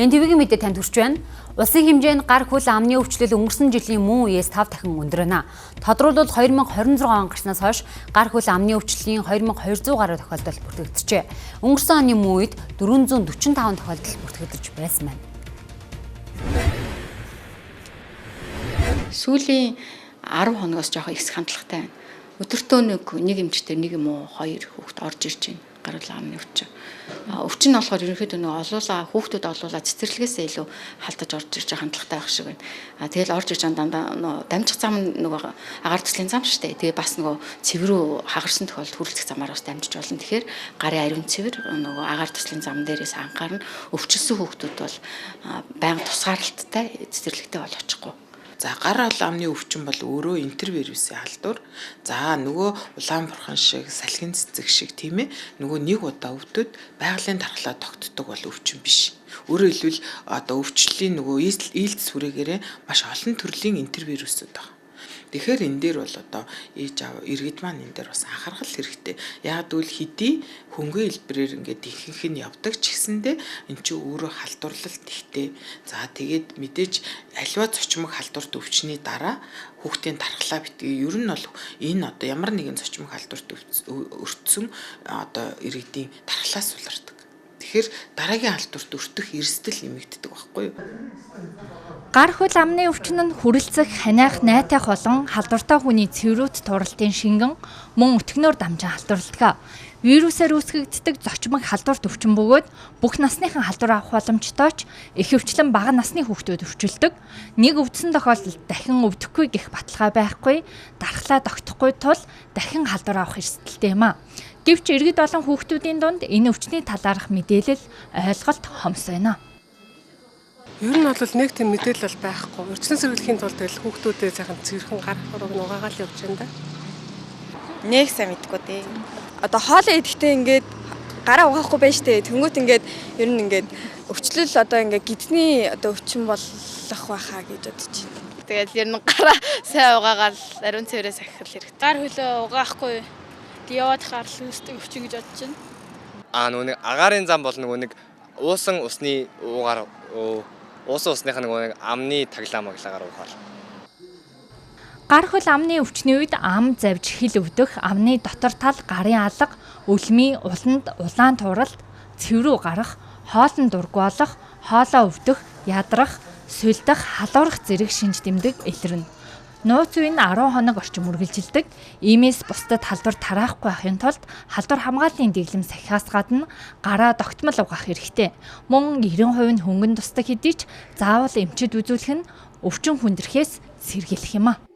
Энэ твгийн мэдээ танд хүрч байна. Улсын хэмжээнд гар хөл амны өвчлөл өнгөрсөн жилийн мөн үеэс 5 дахин өндрөнө. Тодорхойлбол 2026 он гарснаас хойш гар хөл амны өвчлөлийн 2200 гаруй тохиолдол бүртгэгдэжээ. Өнгөрсөн оны мөн үед 445 тохиолдол бүртгэгдэж байсан байна. Сүүлийн 10 хоногоос жоохон ихс хандлагатай байна. Өдөртөө нэг эмчтэр нэг юм уу хоёр хүүхэд орж ирж байна. Гарал амны өвчин. Өвчин нь болохоор ерөнхийдөө хүүхдүүд олуулаад цэцэрлэгээс илүү халтаж орж ирж хандлагатай байх шиг байна. Тэгэл орж ирж дандаа дамжих зам агаар төслийн зам шүү дээ. Тэгээ бас цэврүү хагарсан тохиолдолд хүрлцэх замаар бас дамжиж болно. Тэгэхээр гарын ариун цэвэр агаар төслийн зам дээрээс анхаарна. Өвчлсөн хүүхдүүд бол байнга тусгаарлалттай цэцэрлэгтээ бол очихгүй. За гар амны өвчин бол өөрөө интервирусийн халдвар. За нөгөө улаан бурхан шиг, салхин цэцэг шиг тийм ээ. Нөгөө нэг удаа өвдөд байгалийн дархлаа тогтдог бол өвчин биш. Өөрөөр хэлбэл одоо өвчлөлийн нөгөө ээлц сүрээгээрээ маш олон төрлийн интервирусууд байна. Тэгэхээр энэ дээр бол одоо ээж аав иргэд маань энэ дээр бас анхаарах хэрэгтэй. Яг гэвэл хэдий хөнгөн хэлбэрээр ингээд ихэнх нь явдаг ч гэсэндээ эн чинь өөрөө халдварлалт ихтэй. За тэгээд мэдээж аливаа цочмог халдварт өвчний дараа хүүхдийн дархлаа битгий. Ер нь бол энэ одоо ямар нэгэн цочмог халдварт өртсөн одоо иргэдийн дархлаас сулардаг. Тэгэхээр дараагийн халдварт өртөх эрсдэл нэмэгддэг байхгүй юу? Гар хөл амны өвчин нь хүрэлцэх, ханиах, найтах болон халдвартай хүний цэврүүт туралтын шингэн мөн өтгнөөр дамжин халдварладаг. Вирусээр үүсгэгддэг зочмог халдварт өвчин бөгөөд бүх насныхан халдвар авах боломжтой ч ихэвчлэн бага насны хүүхдүүд өвчлөдөг. Нэг өвдсөн тохиолдолд дахин өвдөхгүй гэх баталгаа байхгүй, дархлаа тогтохгүй тул дахин халдвар авах эрсдэлтэй юм а. Гэвч иргэд олон хүүхдүүдийн дунд энэ өвчний талаарх мэдээлэл, ойлголт хомс байна. Ер нь бол нэг тийм мэдээлэл байхгүй. Урьдчилан сэргийлэхийн тулд тэгэл хүүхдүүдээ сайхан цэвэрхэн гар хурууг нугаагаал явж байна да. Нэг сайн мэдгүй дээ. Одоо хоолоо идэхдээ ингээд гараа угаахгүй байж тээ. Тэнгүүт ингээд ер нь ингээд өвчлөл одоо ингээд гидний одоо өвчин болох байхаа гэж бодож байна. Тэгэл ер нь гараа сайн угаагаал ариун цэврээс ахих хэрэгтэй. Гар хөлөө угаахгүй яваад харл үүсдэг өвчин гэж бодож байна. Нэг агаарын зам бол нэг уусан усны уугаар уусан усных нэг амны тагламаглагаар уухаар. Гар хөл амны өвчний үед ам завж хил өвдөх, амны дотор тал гарын алга, өлмий, уланд улаан тууралт, цэврүү гарах, хоолн дургуолох, хоолоо өвдөх, ядрах, сулдах, халуурах зэрэг шинж тэмдэг илэрнэ. Нууц үе нь 10 хоног орчим үргэлжилдэг. Иймээс бусдад халдвар тараахгүй байхын тулд халдвар хамгааллын дэглэм сахиас гадна гараа тогтмол угаах хэрэгтэй. Мөн 90% нь хөнгөн тусдаг хэдий ч заавал эмчид үзүүлэх нь өвчин хүндрэхээс сэргийлэх юм а.